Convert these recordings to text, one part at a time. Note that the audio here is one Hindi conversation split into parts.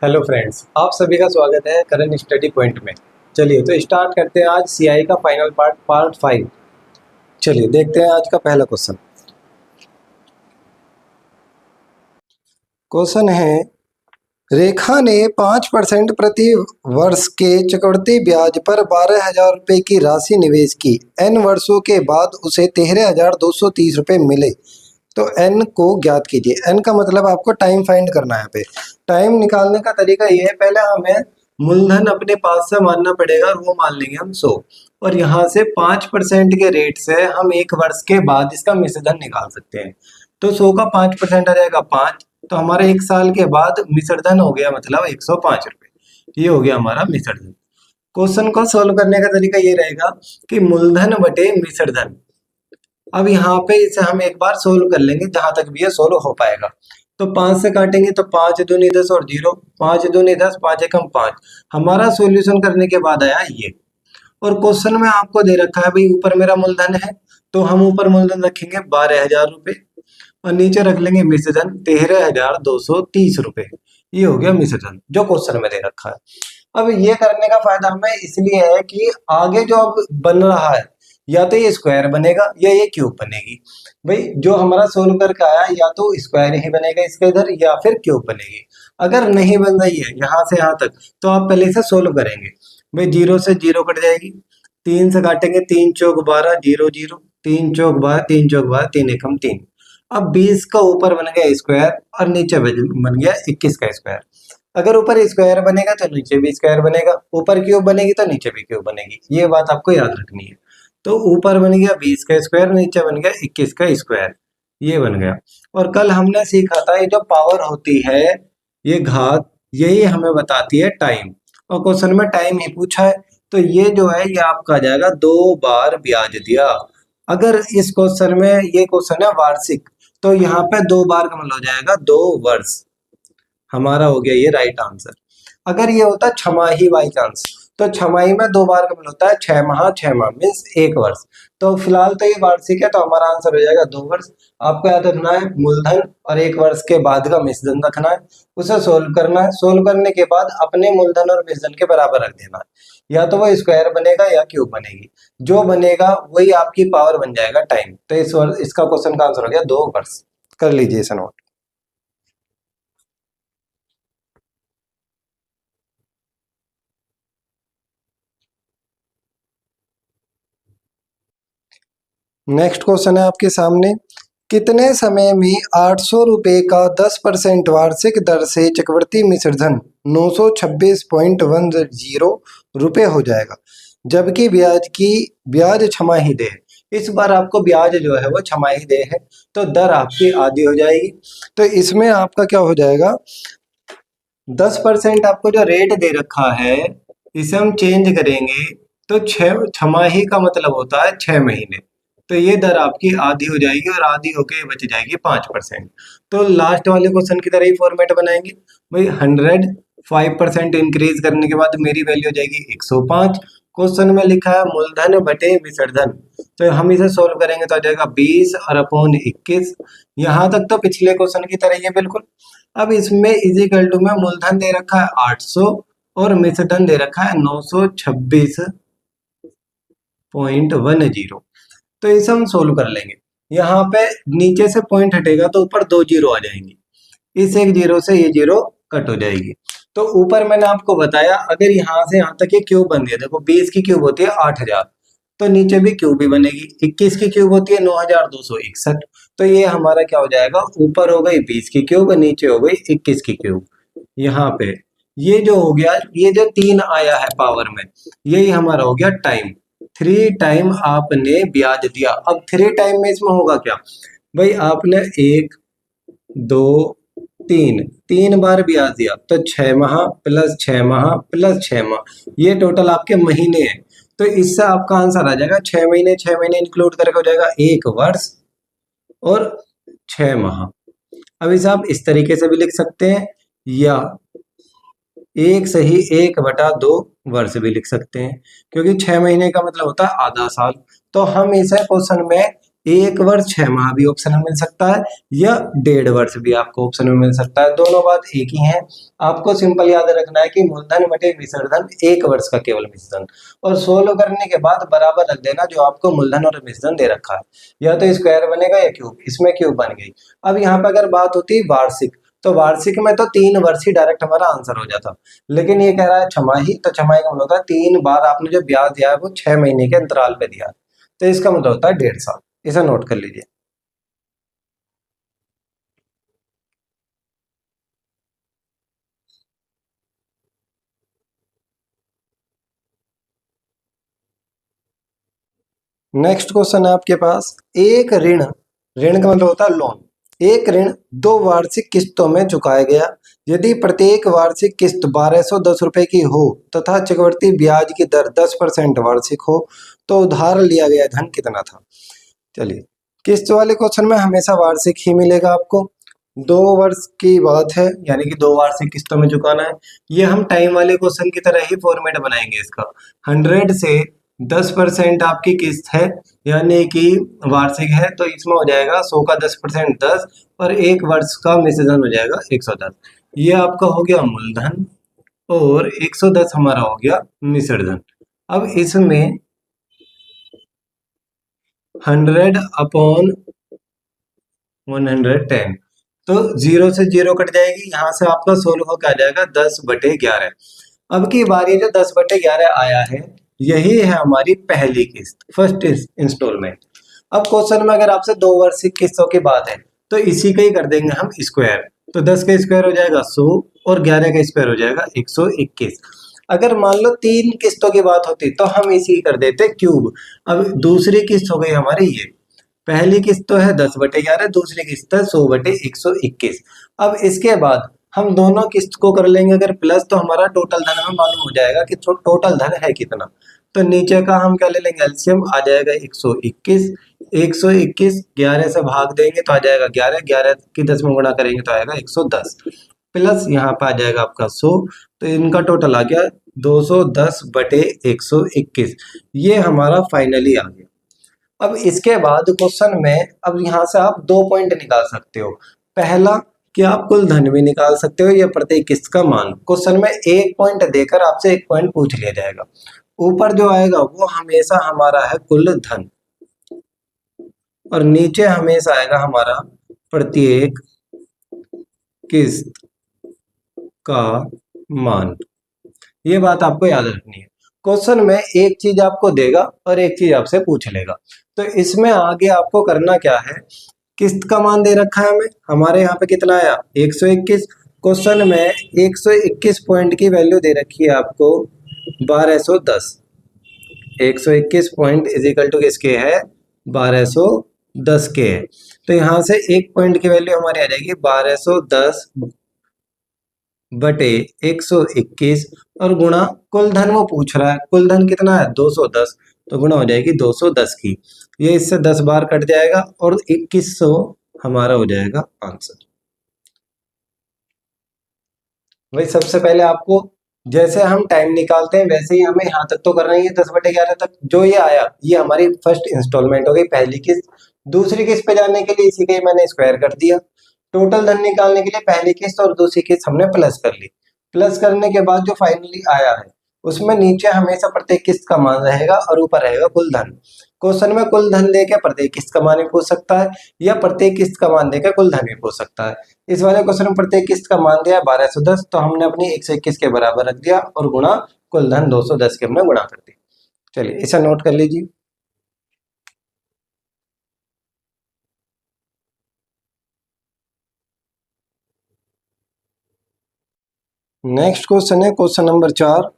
हेलो फ्रेंड्स, आप सभी का स्वागत है करंट स्टडी पॉइंट में। चलिए तो स्टार्ट करते हैं आज सीआई का फाइनल पार्ट 5। चलिए देखते हैं आज का पहला क्वेश्चन। क्वेश्चन है, रेखा ने 5% प्रति वर्ष के चक्रवृद्धि ब्याज पर 12,000 रुपये की राशि निवेश की। n वर्षों के बाद उसे 13,230 रुपये मिले, तो n को ज्ञात कीजिए। n का मतलब आपको टाइम फाइंड करना है। पे टाइम निकालने का तरीका ये है, पहले हमें मूलधन अपने पास से मानना पड़ेगा और वो मान लेंगे हम 100, और यहाँ से 5% के रेट से हम एक वर्ष के बाद इसका मिश्रधन निकाल सकते हैं। तो 100 का 5% आ जाएगा 5, तो हमारा एक साल के बाद मिश्रधन हो गया मतलब 105 रुपये। ये हो गया हमारा मिश्रधन। क्वेश्चन को सोल्व करने का तरीका ये रहेगा कि मूलधन बटे मिश्रधन। अब यहाँ पे इसे हम एक बार सोल्व कर लेंगे जहां तक भी ये सोल्व हो पाएगा। तो 5 से काटेंगे तो 5 दूनी 10 और 0, 5 दूनी 10, 5 एकम 5। हमारा सॉल्यूशन करने के बाद आया ये। और क्वेश्चन में आपको दे रखा है भाई ऊपर मेरा मूलधन है, तो हम ऊपर मूलधन रखेंगे 12,000 रुपये और नीचे रख लेंगे मिश्रधन 13,230 रुपये। ये हो गया मिश्रधन जो क्वेश्चन में दे रखा है। अब ये करने का फायदा हमें इसलिए है कि आगे जो अब बन रहा है, या तो ये स्क्वायर बनेगा या ये क्यूब बनेगी। भाई जो हमारा सोल्व करके आया या तो स्क्वायर ही बनेगा इसके इधर, या फिर क्यूब बनेगी। अगर नहीं बन रही है यहाँ से यहाँ तक, तो आप पहले से सोल्व करेंगे। भाई 0 से 0 कट जाएगी, 3 से काटेंगे 3 चौक 12, 0 0, 3 चौक 12, 3 चौक 12, 3 एकम 3। अब 20 का ऊपर बन गया स्क्वायर और नीचे बन गया 21 का स्क्वायर। अगर ऊपर स्क्वायर बनेगा तो नीचे भी स्क्वायर बनेगा, ऊपर क्यूब बनेगी तो नीचे भी क्यूब बनेगी। ये बात आपको याद रखनी है। तो ऊपर बन गया 20 का स्क्वायर, नीचे बन गया 21 का स्क्वायर। ये बन गया। और कल हमने सीखा था ये जो पावर होती है, ये घात, यही हमें बताती है टाइम। और क्वेश्चन में टाइम ही पूछा है, तो ये जो है ये आपका आ जाएगा 2 बार ब्याज दिया। अगर इस क्वेश्चन में ये क्वेश्चन है वार्षिक, तो यहाँ पे 2 बार का मतलब हो जाएगा 2 वर्ष। हमारा हो गया ये राइट आंसर। अगर ये होता छमाही बाई चांस, तो छमाही में 2 बार का मतलब होता है 6 माह, 6 माह मीन्स 1 वर्ष। तो फिलहाल तो ये वार्षिक है, तो हमारा आंसर हो जाएगा 2 वर्ष। आपको याद रखना है मूलधन और 1 वर्ष के बाद का मिश्रधन रखना है, उसे सोल्व करना है। सोल्व करने के बाद अपने मूलधन और मिश्रधन के बराबर रख देना है। या तो वो स्क्वायर बनेगा या क्यूब बनेगी, जो बनेगा वही आपकी पावर बन जाएगा टाइम। तो इसका क्वेश्चन का आंसर हो गया 2 वर्ष। कर लीजिए इसे नोट। नेक्स्ट क्वेश्चन है आपके सामने, कितने समय में 800 रुपये का 10% वार्षिक दर से चक्रवृद्धि मिश्रधन 926.10 रुपये हो जाएगा, जबकि ब्याज छमाही दे है। इस बार आपको ब्याज जो है वो छमाही दे है, तो दर आपकी आधी हो जाएगी। तो इसमें आपका क्या हो जाएगा, 10% आपको जो रेट दे रखा है इसे हम चेंज करेंगे, तो छमाही का मतलब होता है 6 महीने। तो ये दर आपकी आधी हो जाएगी और आधी होके बच जाएगी 5%। तो लास्ट वाले क्वेश्चन की तरह ही फॉर्मेट बनाएंगे। भाई 105% इंक्रीज करने के बाद मेरी वैल्यू हो जाएगी 105। क्वेश्चन में लिखा है मूलधन बटे विसर्धन, तो हम इसे सोल्व करेंगे तो आ जाएगा 20 और अपॉन 21। यहाँ तक तो पिछले क्वेश्चन की तरह ही है बिल्कुल। अब इसमें इजिकल टू में मूलधन दे रखा है 800 और मिश्रधन दे रखा है 926.10। तो इसे हम सोल्व कर लेंगे। यहाँ पे नीचे से पॉइंट हटेगा तो ऊपर 2 जीरो आ जाएंगी, इस एक जीरो से ये जीरो कट हो जाएगी। तो ऊपर मैंने आपको बताया अगर यहाँ से यहाँ तक ये क्यूब बन गया, देखो 20 की क्यूब होती है 8000, तो नीचे भी क्यूब भी बनेगी। 21 की क्यूब होती है 9261, तो ये हमारा क्या हो जाएगा, ऊपर हो गई 20 की क्यूब, नीचे हो गई 21 की क्यूब। यहाँ पे ये जो हो गया, ये जो 3 आया है पावर में, यही हमारा हो गया टाइम। 3 टाइम आपने ब्याज दिया। अब 3 टाइम में इसमें होगा क्या, भाई आपने 1 2 3 बार ब्याज दिया, तो 6 माह प्लस 6 माह प्लस 6 माह, ये टोटल आपके महीने हैं। तो इससे आपका आंसर आ जाएगा 6 महीने, 6 महीने इंक्लूड करके हो जाएगा 1 वर्ष और 6 माह। अब इसे आप इस तरीके से भी लिख सकते हैं, या 1/2 वर्ष भी लिख सकते हैं, क्योंकि 6 महीने का मतलब होता है आधा साल। तो हम इसे क्वेश्चन में 1 वर्ष 6 माह भी ऑप्शन में मिल सकता है, या 1.5 वर्ष भी आपको ऑप्शन में मिल सकता है। दोनों बात एक ही है। आपको सिंपल याद रखना है कि मूलधन बटे मिश्र धन 1 वर्ष का केवल मिश्र धन, और सोल्व करने के बाद बराबर रख देना जो आपको मूलधन और मिश्र धन दे रखा है, या तो स्क्वायर बनेगा या क्यूब, इसमें क्यूब बन गई। अब यहाँ पे अगर बात होती है वार्षिक, तो वार्षिक में तो 3 वर्ष ही डायरेक्ट हमारा आंसर हो जाता, लेकिन ये कह रहा है छमाही, तो छमाही का मतलब होता है 3 बार आपने जो ब्याज दिया है वो 6 महीने के अंतराल पे दिया है, तो इसका मतलब होता है 1.5 साल। इसे नोट कर लीजिए। नेक्स्ट क्वेश्चन है आपके पास, एक ऋण, ऋण का मतलब होता है लोन, एक ऋण 2 वार्षिक किस्तों में चुकाया गया, यदि प्रत्येक वार्षिक किस्त 1210 रुपए की हो तथा चक्रवृद्धि ब्याज की दर 10% वार्षिक हो, तो उधार लिया गया धन कितना था। चलिए, किस्त वाले क्वेश्चन में हमेशा वार्षिक ही मिलेगा आपको। 2 वर्ष की बात है, यानी कि 2 वार्षिक किस्तों में चुकाना है। ये हम टाइम वाले क्वेश्चन की तरह ही फॉर्मेट बनाएंगे इसका। 100 से 10% आपकी किस्त है, यानी कि वार्षिक है, तो इसमें हो जाएगा 100 का 10% 10, और 1 वर्ष का मिश्रधन हो जाएगा 110। ये आपका हो गया मूलधन, और 110 हमारा हो गया मिश्रधन। अब इसमें 100/110, तो 0 से 0 कट जाएगी, यहाँ से आपका 16 होकर आ जाएगा 10/11। अब की बार ये जो 10/11 आया है, यही है हमारी पहली किस्त, फर्स्ट इंस्टॉलमेंट। अब क्वेश्चन में अगर आपसे 2 वर्ष की किस्तों की बात है, तो इसी का ही कर देंगे हम स्क्वायर, तो 10 का स्क्वायर हो जाएगा 100, और 11 का स्क्वायर हो जाएगा 121। अगर मान लो 3 किस्तों की बात होती तो हम इसी कर देते क्यूब। अब दूसरी किस्त हो गई हमारी ये, पहली किस्त तो है 10/11, दूसरी किस्त है 100/121। अब इसके बाद हम दोनों किस्त को कर लेंगे अगर प्लस, तो हमारा टोटल धन हमें मालूम हो जाएगा कि टोटल धन है कितना। तो नीचे का हम क्या ले लेंगे, एलसीएम आ जाएगा 121, 121 11 से भाग देंगे तो आ जाएगा 11, 11 की 10 में गुणा करेंगे तो आएगा 110, प्लस यहाँ पे आ जाएगा आपका 100, तो इनका टोटल आ गया 210/121। ये हमारा फाइनली आ गया। अब इसके बाद क्वेश्चन में, अब यहाँ से आप 2 पॉइंट निकाल सकते हो। पहला कि आप कुल धन भी निकाल सकते हो या प्रत्येक किस्त का मान। क्वेश्चन में 1 पॉइंट देकर आपसे 1 पॉइंट पूछ लिया जाएगा। ऊपर जो आएगा वो हमेशा हमारा है कुल धन, और नीचे हमेशा आएगा हमारा प्रत्येक किस्त का मान। ये बात आपको याद रखनी है। क्वेश्चन में एक चीज आपको देगा और एक चीज आपसे पूछ लेगा, तो इसमें आगे आपको करना क्या है, किस्त का मान दे रखा है हमें, हमारे यहाँ पे कितना आया 121। क्वेश्चन में 121 पॉइंट की वैल्यू दे रखी है आपको 1210। 121 पॉइंट इज इक्वल टू किसके है, 1210 के है। तो यहाँ से 1 पॉइंट की वैल्यू हमारी आ जाएगी 1210/121, और गुणा कुल धन वो पूछ रहा है, कुल धन कितना है 210, तो गुणा हो जाएगी 210 की। ये इससे 10 बार कट जाएगा और 2100 हमारा हो जाएगा आंसर। भाई सबसे पहले आपको जैसे हम टाइम निकालते हैं वैसे ही हमें यहाँ तक तो करना ही है, 10/11 तक जो ये आया, ये हमारी फर्स्ट इंस्टॉलमेंट हो गई, पहली किस्त। दूसरी किस्त पे जाने के लिए इसी का ही मैंने स्क्वायर कर दिया। टोटल धन निकालने के लिए पहली किस्त और दूसरी किस्त हमने प्लस कर ली। प्लस करने के बाद जो फाइनली आया है उसमें नीचे हमेशा प्रत्येक किस्त का मान रहेगा और ऊपर रहेगा कुल धन। क्वेश्चन में कुल धन देके प्रत्येक किस्त का मान भी पूछ सकता है, या प्रत्येक किस्त का मान देकर कुल धन भी पूछ सकता है। इस वाले क्वेश्चन में प्रत्येक किस्त का मान दिया 1210, तो हमने अपनी 121 के बराबर रख दिया और गुणा कुल धन 210 के हमने गुणा कर दिया। चलिए इसे नोट कर लीजिए। नेक्स्ट क्वेश्चन है क्वेश्चन नंबर 4।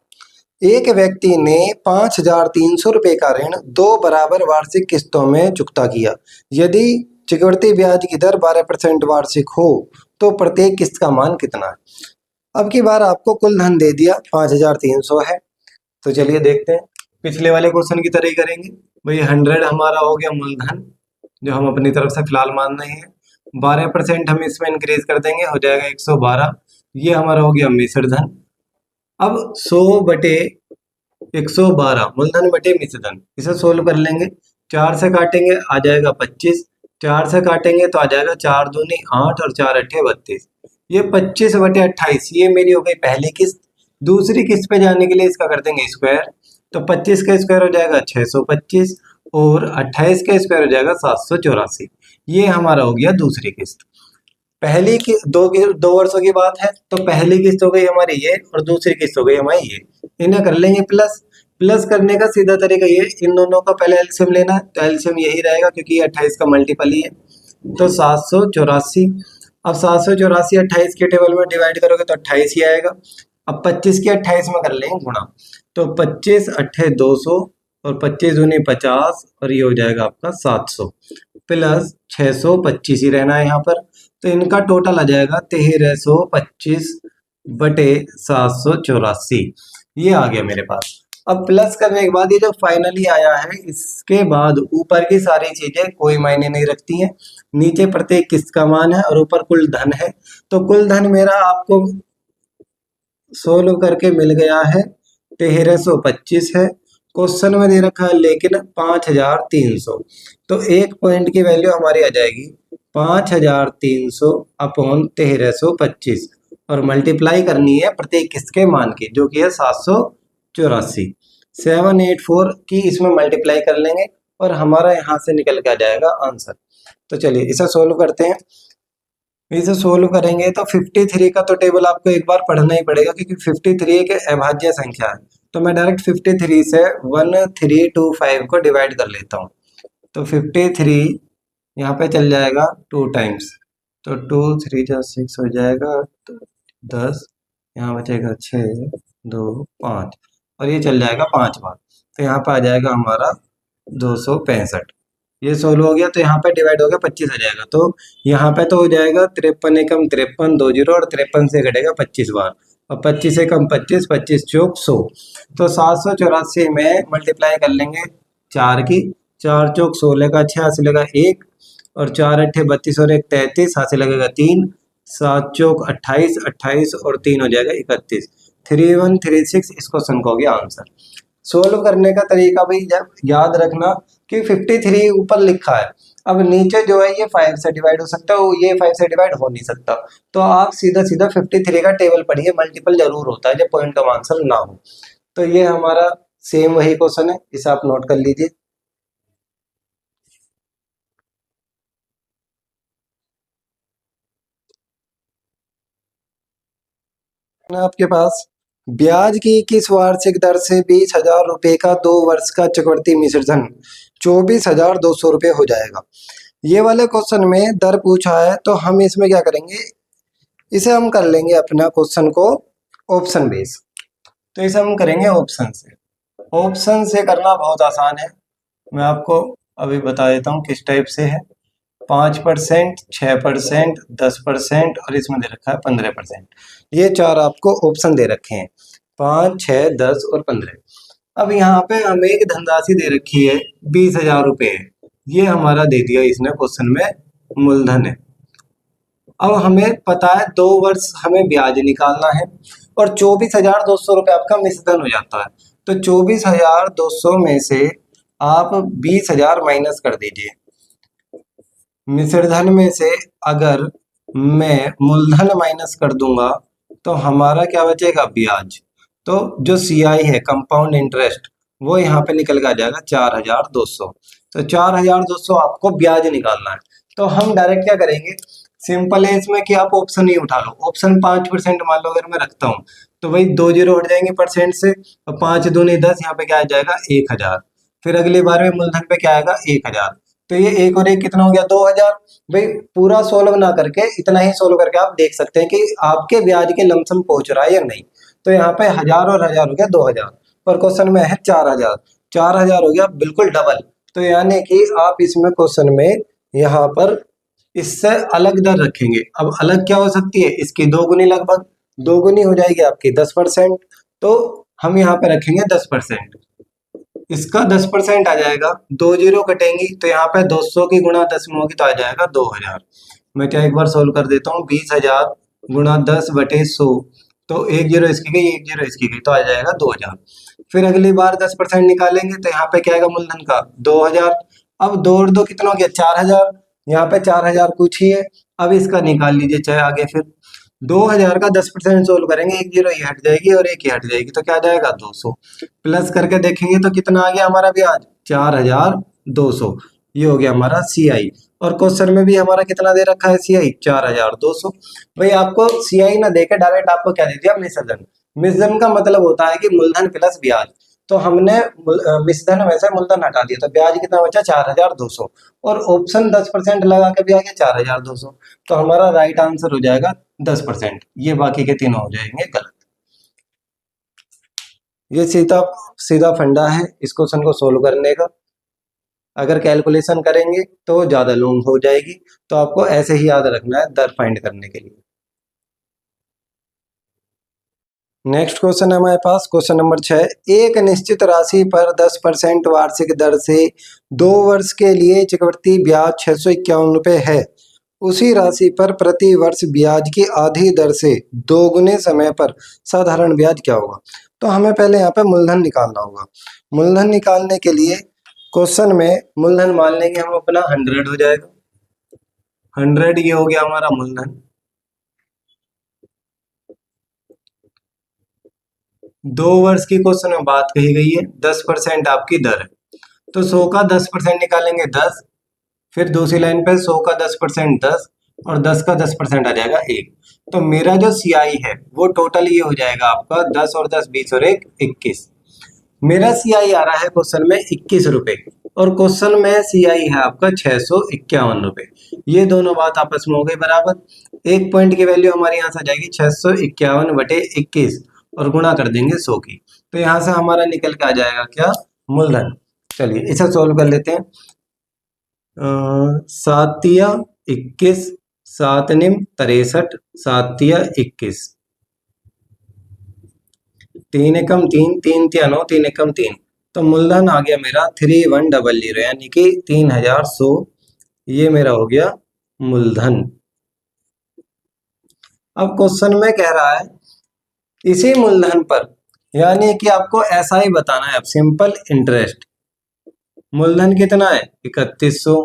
एक व्यक्ति ने 5,300 रुपए का ऋण 2 बराबर वार्षिक किस्तों में चुकता किया, यदि चक्रवृद्धि ब्याज की दर 12% वार्षिक हो तो प्रत्येक किस्त का मान कितना है। अब की बार आपको कुल धन दे दिया 5,300 है, तो चलिए देखते हैं, पिछले वाले क्वेश्चन की तरह ही करेंगे। भाई 100 हमारा हो गया मूलधन जो हम अपनी तरफ से फिलहाल मान रहे हैं, 12% हम इसमें इंक्रीज कर देंगे, हो जाएगा 112। ये हमारा हो गया मिश्र धन। अब 100/112 मूलधन बटे मिश्र धन, इसे सोल्व कर लेंगे। 4 से काटेंगे आ जाएगा 25, 4 से काटेंगे तो आ जाएगा 4 दूनी 8 और 4 अट्ठे 32। ये 25/28 ये मेरी हो गई पहली किस्त। दूसरी किस्त पे जाने के लिए इसका कर देंगे स्क्वायर, तो 25 का स्क्वायर हो जाएगा 625 और 28 का स्क्वायर हो जाएगा 784। ये हमारा हो गया दूसरी किस्त। पहली की दो वर्षों की बात है, तो पहली किस्त हो गई हमारी ये और दूसरी किस्त हो गई हमारी ये। इन्हें कर लेंगे प्लस। प्लस करने का सीधा तरीका ये, इन दोनों का पहले एलसीएम लेना है, तो एलसीएम यही रहेगा क्योंकि ये 28 का मल्टीपल ही है। तो 784। अब 784 28 के टेबल में डिवाइड करोगे तो 28 ही आएगा। अब 25 के 28 में कर लेंगे गुणा, तो 25 अट्ठे 200 और 25 दूनी 50 और ये हो जाएगा आपका 700 प्लस 625 ही रहना है यहाँ पर। तो इनका टोटल आ जाएगा 1325/784। ये आ गया मेरे पास। अब प्लस करने के बाद ये जो फाइनली आया है, इसके बाद ऊपर की सारी चीजें कोई मायने नहीं रखती हैं। नीचे प्रत्येक किस्त का मान है और ऊपर कुल धन है। तो कुल धन मेरा आपको सोल्व करके मिल गया है 1325 है। क्वेश्चन में दे रखा है लेकिन 5300। तो एक पॉइंट की वैल्यू हमारी आ जाएगी 5300 अपॉन 1325 और मल्टीप्लाई करनी है प्रत्येक किस्त के मान की, जो कि है 784। 784 की इसमें मल्टीप्लाई कर लेंगे और हमारा यहाँ से निकल के आ जाएगा आंसर। तो चलिए इसे सोल्व करते हैं। इसे सोल्व करेंगे तो 53 का तो टेबल आपको एक बार पढ़ना ही पड़ेगा क्योंकि 53 एक अभाज्य संख्या है। तो मैं डायरेक्ट 53 से 1325 को डिवाइड कर लेता हूँ। तो 53 यहाँ पे चल जाएगा 2 टाइम्स, तो 2 3 जा 6 हो जाएगा 10, यहाँ बचेगा 6 2 5 और ये चल जाएगा 5 बार। तो यहाँ पे आ जाएगा हमारा 265। ये सोल्व हो गया तो यहाँ पे डिवाइड हो गया 25 आ जाएगा। तो यहाँ पे तो हो जाएगा 53 एकम 53 2 जीरो और 53 से घटेगा 25 बार और 25 एकम 25 25 चौक 100। तो 784 में मल्टीप्लाई कर लेंगे 4 की, 4 चौक 16 का 6 हासिल लगेगा 1 और 4 अट्ठे 32 और 1 33 हासिल लगेगा 3, 7 चौक 28 28 और 3 हो जाएगा 31। 3136 इस क्वेश्चन का हो गया आंसर। सोल्व करने का तरीका भी याद रखना कि 53 ऊपर लिखा है, अब नीचे जो है ये 5 से डिवाइड हो सकता है, ये 5 से डिवाइड हो नहीं सकता। तो आप सीधा सीधा 53 का टेबल पढ़िए, मल्टीपल जरूर होता है जब पॉइंट का आंसर ना हो। तो ये हमारा सेम वही क्वेश्चन है, इसे आप नोट कर लीजिए। आपके पास ब्याज की किस वार्षिक दर से 20,000 रुपए का 2 वर्ष का चक्रवृद्धि मिश्र धन 24,200 रुपये हो जाएगा। ये वाले क्वेश्चन में दर पूछा है तो हम इसमें क्या करेंगे, इसे हम कर लेंगे अपना क्वेश्चन को ऑप्शन बेस। तो इसे हम करेंगे ऑप्शन से। ऑप्शन से करना बहुत आसान है, मैं आपको अभी बता देता हूँ किस टाइप से है। 5%, 6%, 10% और इसमें दे रखा है 15%। ये चार आपको ऑप्शन दे रखे हैं, 5, 6, 10 और 15। अब यहाँ पे हमें एक धनराशि दे रखी है 20,000 रुपये, ये हमारा दे दिया इसने क्वेश्चन में मूलधन है। अब हमें पता है 2 वर्ष हमें ब्याज निकालना है और 24,200 रुपये आपका मिश्रधन हो जाता है। तो 24,200 में से आप 20,000 माइनस कर दीजिए। मिश्रधन में से अगर मैं मूलधन माइनस कर दूंगा तो हमारा क्या बचेगा, ब्याज। तो जो CI है कंपाउंड इंटरेस्ट, वो यहाँ पे निकल के आ जाएगा 4,200। तो 4,200 आपको ब्याज निकालना है। तो हम डायरेक्ट क्या करेंगे, सिंपल है इसमें कि आप ऑप्शन ही उठा लो। ऑप्शन 5% मान लो अगर मैं रखता हूँ तो वही 2 जीरो हट जाएंगे परसेंट से, तो 5 दूनी 10, यहाँ पे क्या आ जाएगा 1,000। फिर अगली बार में मूलधन पे क्या आएगा 1,000। तो ये 1 और 1 कितना हो गया 2,000। भाई पूरा सोल्व ना करके इतना ही सोल्व करके आप देख सकते हैं कि आपके ब्याज के लमसम पहुंच रहा है या नहीं। तो यहाँ पे 1,000 और 1,000 हो गया 2,000, पर क्वेश्चन में है 4,000, 4,000 हो गया बिल्कुल डबल। तो यानी कि आप इसमें क्वेश्चन में यहाँ पर इससे अलग दर रखेंगे। अब अलग क्या हो सकती है, इसकी 2 गुनी, लगभग 2 गुनी हो जाएगी आपकी 10%। तो हम यहाँ पे रखेंगे 10%, इसका 10% आ जाएगा, 2 जीरो कटेंगी तो यहाँ पे 200 की गुणा 10 में होगी तो आ जाएगा 2,000। मैं क्या एक बार सोल्व कर देता हूँ, 20,000 गुणा 10/100, तो 1 जीरो इसकी गई 1 जीरो इसकी गई तो आ जाएगा 2,000। फिर अगली बार 10% निकालेंगे तो यहाँ पे क्या आएगा मूलधन का 2,000, अब 2 और 2 कितना हो गया 4000, यहाँ पे 4000 कुछ ही है। अब इसका निकाल लीजिए चाहे आगे फिर 2000 का 10% सोल्व करेंगे, एक जीरो ये हट जाएगी और एक ही हट जाएगी तो क्या आ जाएगा 200। प्लस करके देखेंगे तो कितना आ गया हमारा ब्याज 4200। ये हो गया हमारा सीआई। और क्वेश्चन में भी हमारा कितना दे रखा है सीआई 4200। भाई आपको सीआई ना देके डायरेक्ट आपको क्या दे दिया मिश्रधन। मिश्रधन का मतलब होता है कि मूलधन प्लस ब्याज। तो हमने मिश्रधन में से मूलधन हटा दिया तो ब्याज कितना बचा 4200। और ऑप्शन 10% लगा के भी आ गया 4200। तो हमारा राइट आंसर हो जाएगा 10%। ये बाकी के तीनों हो जाएंगे गलत। ये सीधा सीधा फंडा है इस क्वेश्चन को सोल्व करने का। अगर कैलकुलेशन करेंगे तो ज्यादा लॉन्ग हो जाएगी, तो आपको ऐसे ही याद रखना है दर फाइंड करने के लिए। नेक्स्ट क्वेश्चन है हमारे पास क्वेश्चन नंबर 6। एक निश्चित राशि पर 10% वार्षिक दर से 2 वर्ष के लिए चक्रवृद्धि ब्याज 651 रुपये है। उसी राशि पर प्रति वर्ष ब्याज की आधी दर से 2 गुने समय पर साधारण ब्याज क्या होगा। तो हमें पहले यहाँ पे मूलधन निकालना होगा। मूलधन निकालने के लिए क्वेश्चन में मूलधन मान लेंगे हम अपना 100 हो जाएगा। 100 ये हो गया हमारा मूलधन। 2 वर्ष की क्वेश्चन में बात कही गई है, 10% आपकी दर है तो 100 का 10% निकालेंगे 10। फिर दूसरी लाइन पे 100 का 10% 10 और 10 का 10% आ जाएगा 1। तो मेरा जो सीआई है वो टोटल ये हो जाएगा आपका 10 और 10 20 और 1 21। मेरा सीआई आ रहा है क्वेश्चन में 21 रुपए और क्वेश्चन में सीआई है आपका 651 रुपए। ये दोनों बात आपस में हो गई बराबर। एक पॉइंट की वैल्यू हमारे यहाँ से आ जाएगी 651/21 और गुणा कर देंगे 100 की। तो यहाँ से हमारा निकल के आ जाएगा क्या मूलधन। चलिए इसे सोल्व कर लेते हैं। 7×21 7×9 63 3 एकम 3 3×3 3 एकम 3। तो मूलधन आ गया मेरा 3100 यानी कि 3100। ये मेरा हो गया मूलधन। अब क्वेश्चन में कह रहा है इसी मूलधन पर यानी कि आपको ऐसा ही बताना है। अब सिंपल इंटरेस्ट मूलधन कितना है 3100।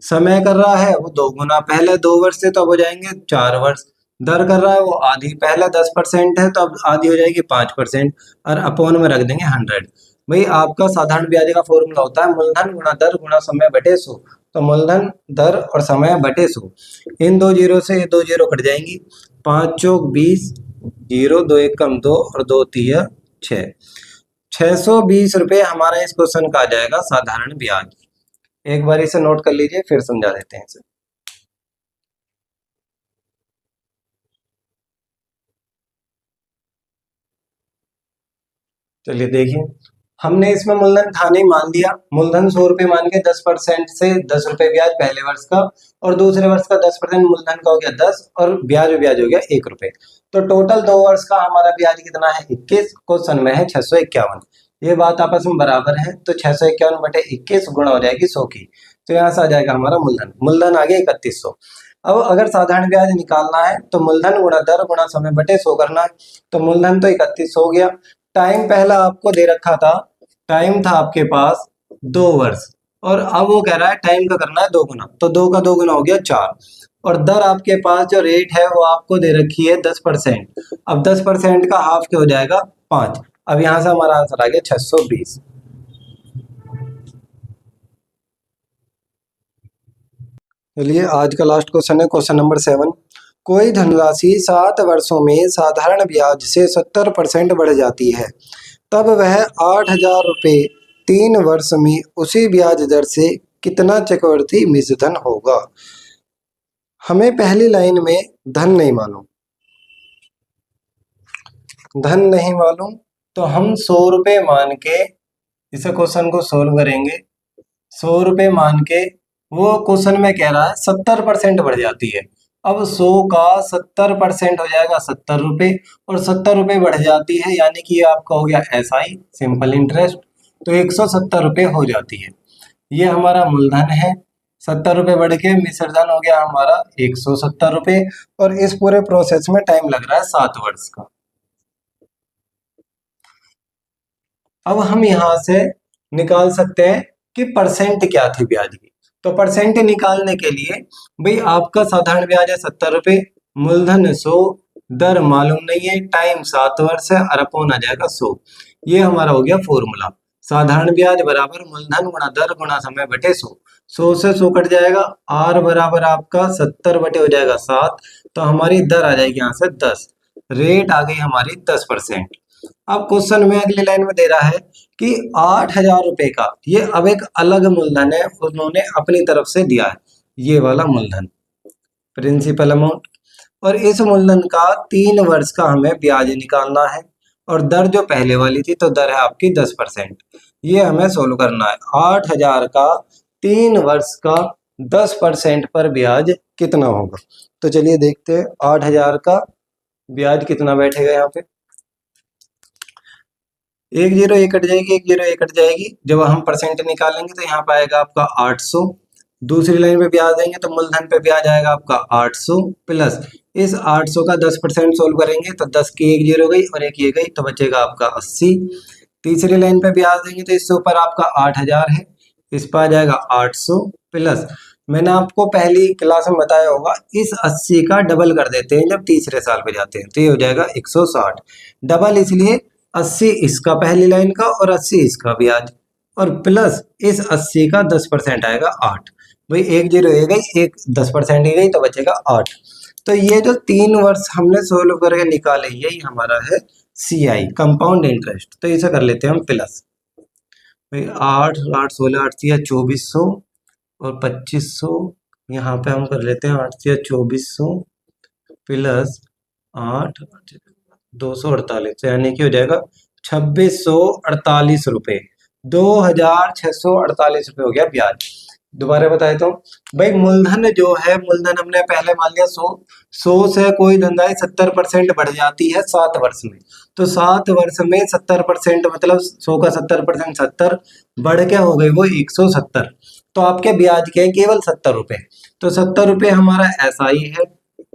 समय कर रहा है वो 2 गुना, पहले 2 वर्ष से तो अब हो जाएंगे 4 वर्ष। दर कर रहा है वो आधी, पहले 10% है तो अब आधी हो जाएगी 5% और अपॉन में रख देंगे 100। भाई आपका साधारण ब्याज का फॉर्मूला होता है मूलधन गुणा दर गुणा समय बटे 100। तो मूलधन दर और समय बटे 100। इन दो जीरो से ये 2 जीरो कट जाएंगी। 5 चौक 20, जीरो 2 एकम 2 और 2 तिया 6। 620 रुपये हमारा इस क्वेश्चन का आ जाएगा साधारण ब्याज। एक बार इसे नोट कर लीजिए फिर समझा देते हैं इसे। चलिए देखिए, हमने इसमें मूलधन था नहीं मान लिया। मूलधन 100 रुपये मान के 10% से 10 रुपये ब्याज पहले वर्ष का और दूसरे वर्ष का 10% मूलधन का हो गया 10 और ब्याज हो गया 1 रुपये। तो टोटल 2 वर्ष का हमारा ब्याज कितना है 21। क्वेश्चन में है 651। ये बात आपस में बराबर है तो 651/21 गुणा हो जाएगी 100 की। तो यहाँ से आ जाएगा हमारा मूलधन। मूलधन आ गया 3100। अब अगर साधारण ब्याज निकालना है तो मूलधन गुणा दर गुणा समय बटे 100 करना है। तो मूलधन तो 3100 हो गया। टाइम पहला आपको दे रखा था, टाइम था आपके पास 2 वर्ष और अब वो कह रहा है टाइम का करना है 2 गुना। तो 2 का 2 गुना हो गया 4। और दर आपके पास जो रेट है वो आपको दे रखी है 10%। अब 10% का हाफ क्या हो जाएगा 5। अब यहां से हमारा आंसर आ गया 620। चलिए आज का लास्ट क्वेश्चन है क्वेश्चन नंबर 7। कोई धनराशि 7 वर्षों में साधारण ब्याज से 70% बढ़ जाती है, तब वह 8,000 रुपये 3 वर्ष में उसी ब्याज दर से कितना चक्रवृद्धि मिश्रधन होगा। हमें पहली लाइन में धन नहीं मालूम, धन नहीं मालूम तो हम 100 रुपये मान के इसे क्वेश्चन को सोल्व करेंगे। 100 रुपये मान के वो क्वेश्चन में कह रहा है 70% बढ़ जाती है। अब 100 का 70% हो जाएगा 70 रुपये और 70 रुपये बढ़ जाती है यानी कि ये आपका हो गया एसआई सिंपल इंटरेस्ट। तो 170 रुपये हो जाती है। ये हमारा मूलधन है। 70 रुपये बढ़ के मिश्रधन हो गया हमारा 170 रुपये और इस पूरे प्रोसेस में टाइम लग रहा है 7 वर्ष का। अब हम यहाँ से निकाल सकते हैं कि परसेंट क्या थी ब्याज की। तो परसेंट निकालने के लिए भाई आपका साधारण ब्याज है 70 रुपए, मूलधन 100, दर मालूम नहीं है, टाइम 7 वर्ष है और अपॉन आ जाएगा 100। ये हमारा हो गया फॉर्मूला। साधारण ब्याज बराबर मूलधन गुणा दर गुणा समय बटे 100। 100 से 100 कट जाएगा, आर बराबर आपका 70 बटे हो जाएगा 7, तो हमारी दर आ जाएगी यहाँ से 10। रेट आ गई हमारी 10%। अब क्वेश्चन में अगली लाइन में दे रहा है कि 8,000 रुपए का, ये अब एक अलग मूलधन है, उन्होंने अपनी तरफ से दिया है ये वाला मूलधन, प्रिंसिपल अमाउंट। और इस मूलधन का 3 वर्ष का हमें ब्याज निकालना है, और दर जो पहले वाली थी तो दर है आपकी 10%। ये हमें सोल्व करना है। 8,000 का 3 वर्ष का 10% पर ब्याज कितना होगा। तो चलिए देखते हैं 8,000 का ब्याज कितना बैठेगा यहाँ पे। एक जीरो एक कट जाएगी, एक जीरो एक कट जाएगी। जब हम परसेंट निकालेंगे तो यहाँ पे आएगा आपका 800। दूसरी लाइन पे ब्याज देंगे तो मूलधन पे ब्याज आएगा आपका 800 प्लस इस 800 का 10% सोल्व करेंगे तो 10 की एक जीरो गई और एक ये गई, तो बचेगा आपका 80। तीसरी लाइन पे ब्याज देंगे तो इससे ऊपर आपका 8,000 है, इस पर आ जाएगा 800 प्लस, मैंने आपको पहली क्लास में बताया होगा, इस 80 का डबल कर देते हैं जब तीसरे साल पे जाते हैं, तो ये हो जाएगा 160। डबल इसलिए 80 इसका पहली लाइन का और 80 इसका ब्याज, और प्लस इस 80 का 10% आएगा 8। भाई एक जीरो ये गई, एक 10% ही गई, तो बचेगा 8। तो ये जो 3 वर्ष हमने सोल्व करके निकाले, यही हमारा है CI, कंपाउंड इंटरेस्ट। तो इसे कर लेते हैं हम प्लस। भाई 8 8 16 8 2400 और 2500, यहाँ पे हम कर लेते हैं 8 2400 प्लस 8 248, यानी कि हो जाएगा 2648 रुपये। 2,648 रुपये हो गया ब्याज। दोबारा बताए तो भाई मूलधन जो है, मूलधन हमने पहले मान लिया 100, 100 से कोई धंधाई 70% बढ़ जाती है 7 वर्ष में। तो 7 वर्ष में 70% मतलब 100 का 70% 70, बढ़ के हो गई वो 170। तो आपके ब्याज के केवल 70 रुपए। तो 70 रुपए हमारा SI है,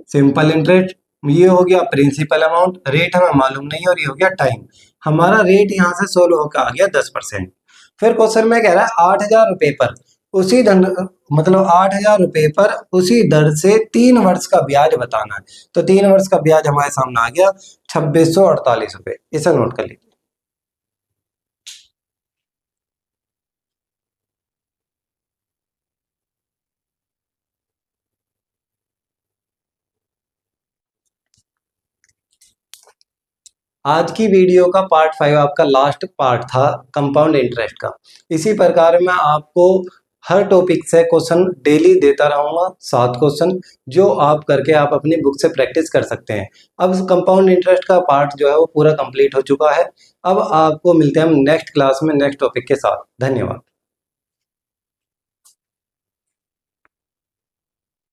सिंपल इंटरेस्ट। ये हो गया प्रिंसिपल अमाउंट, रेट हमें मालूम नहीं है, और ये हो गया टाइम। हमारा रेट यहाँ से सोल्व होकर आ गया 10%। फिर क्वेश्चन में कह रहा है 8,000 रुपए पर उसी धन, मतलब 8,000 रुपए पर उसी दर से 3 वर्ष का ब्याज बताना है। तो 3 वर्ष का ब्याज हमारे सामने आ गया 2,648 रुपये। इसे नोट कर लीजिए। आज की वीडियो का पार्ट 5 आपका लास्ट पार्ट था कंपाउंड इंटरेस्ट का। इसी प्रकार मैं आपको हर टॉपिक से क्वेश्चन डेली देता रहूंगा, 7 क्वेश्चन, जो आप करके आप अपनी बुक से प्रैक्टिस कर सकते हैं। अब कंपाउंड इंटरेस्ट का पार्ट जो है वो पूरा कंप्लीट हो चुका है। अब आपको मिलते हैं हम नेक्स्ट क्लास में नेक्स्ट टॉपिक के साथ। धन्यवाद।